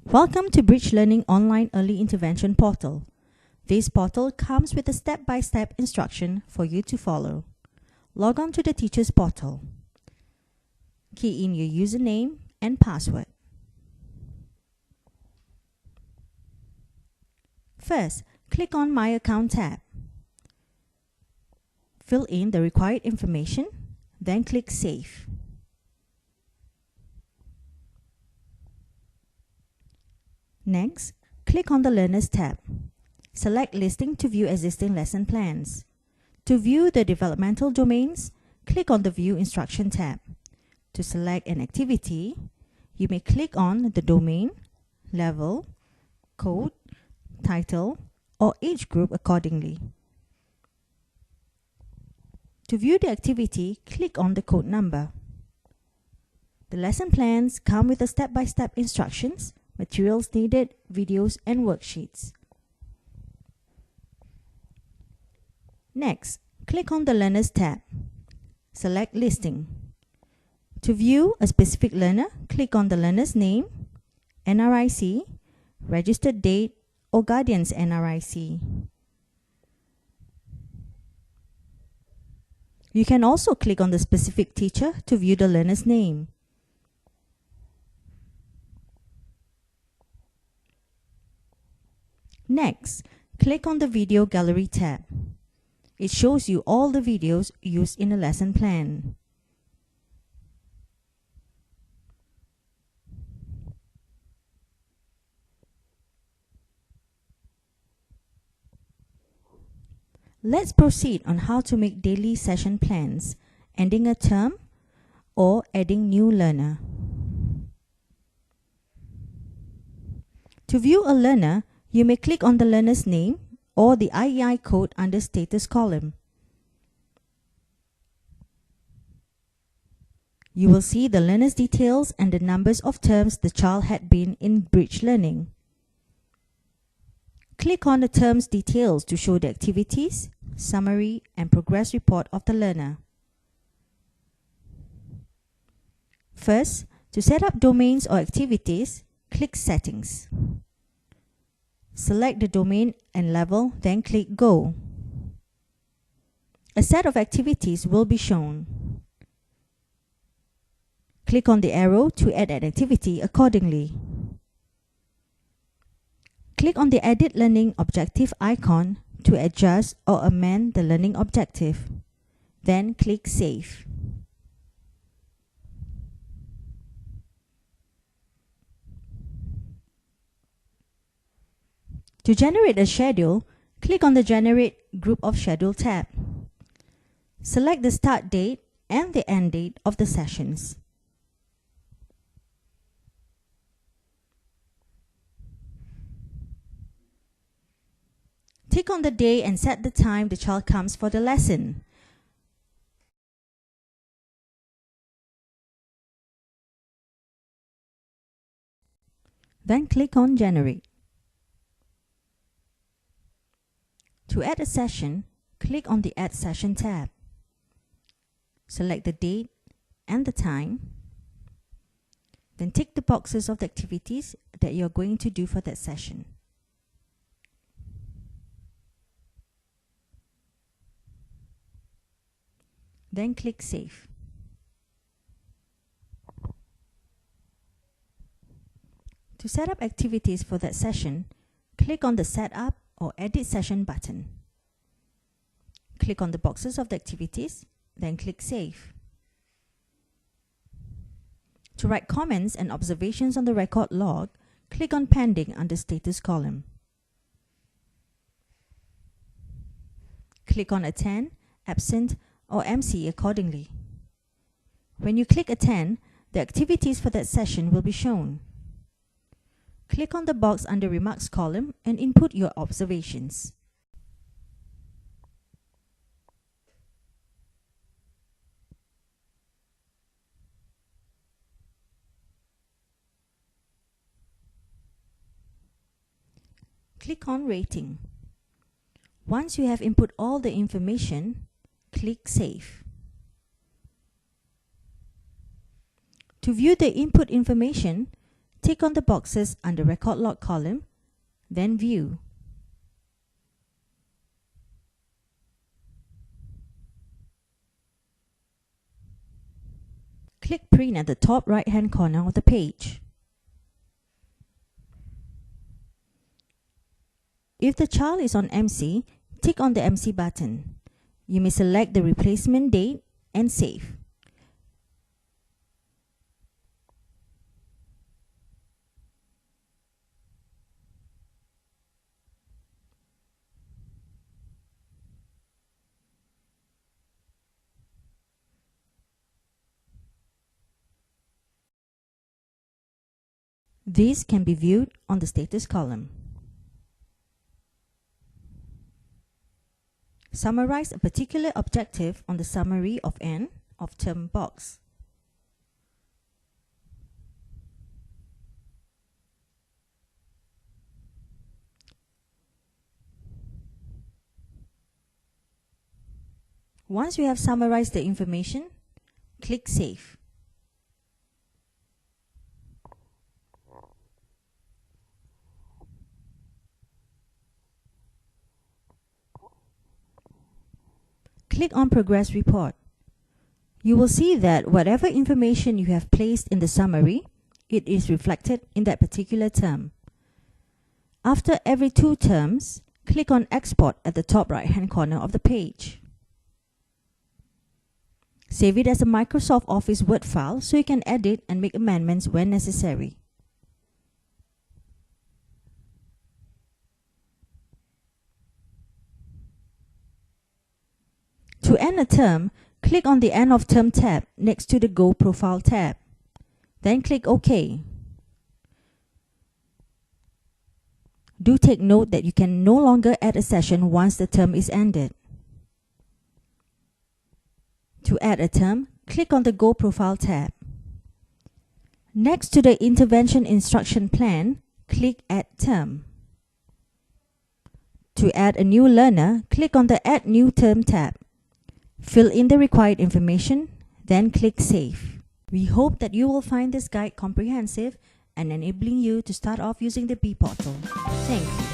Welcome to Bridge Learning Online Early Intervention Portal. This portal comes with a step-by-step instruction for you to follow. Log on to the Teacher's Portal. Key in your username and password. First, click on My Account tab. Fill in the required information, then click Save. Next, click on the Learners tab. Select Listing to view existing lesson plans. To view the developmental domains, click on the View Instruction tab. To select an activity, you may click on the domain, level, code, title, or age group accordingly. To view the activity, click on the code number. The lesson plans come with the step-by-step instructions, materials needed, videos, and worksheets. Next, click on the Learners tab. Select Listing. To view a specific learner, click on the learner's name, NRIC, registered date, or guardian's NRIC. You can also click on the specific teacher to view the learner's name. Next, click on the Video Gallery tab. It shows you all the videos used in the lesson plan. Let's proceed on how to make daily session plans, ending a term, or adding new learner. To view a learner, you may click on the learner's name or the IEI code under Status column. You will see the learner's details and the numbers of terms the child had been in Bridge Learning. Click on the terms details to show the activities, summary, and progress report of the learner. First, to set up domains or activities, click Settings. Select the domain and level, then click Go. A set of activities will be shown. Click on the arrow to add an activity accordingly. Click on the Edit Learning Objective icon to adjust or amend the learning objective. Then click Save. To generate a schedule, click on the Generate Group of Schedule tab. Select the start date and the end date of the sessions. Tick on the day and set the time the child comes for the lesson. Then click on Generate. To add a session, click on the Add Session tab. Select the date and the time. Then tick the boxes of the activities that you're going to do for that session. Then click Save. To set up activities for that session, click on the Set Up or Edit Session button. Click on the boxes of the activities, then click Save. To write comments and observations on the record log, click on Pending under Status column. Click on Attend, Absent, or MC accordingly. When you click Attend, the activities for that session will be shown. Click on the box under Remarks column and input your observations. Click on Rating. Once you have input all the information, click Save. To view the input information, tick on the boxes under Record Log column, then View. Click Print at the top right-hand corner of the page. If the child is on MC, tick on the MC button. You may select the replacement date and save. These can be viewed on the status column. Summarize a particular objective on the Summary of N of Term box. Once you have summarized the information, click Save. Click on Progress Report. You will see that whatever information you have placed in the summary, it is reflected in that particular term. After every 2 terms, click on Export at the top right-hand corner of the page. Save it as a Microsoft Office Word file so you can edit and make amendments when necessary. To end a term, click on the End of Term tab next to the Go Profile tab. Then click OK. Do take note that you can no longer add a session once the term is ended. To add a term, click on the Go Profile tab. Next to the Intervention Instruction Plan, click Add Term. To add a new learner, click on the Add New Term tab. Fill in the required information, then click Save. We hope that you will find this guide comprehensive and enabling you to start off using the B portal. Thank you.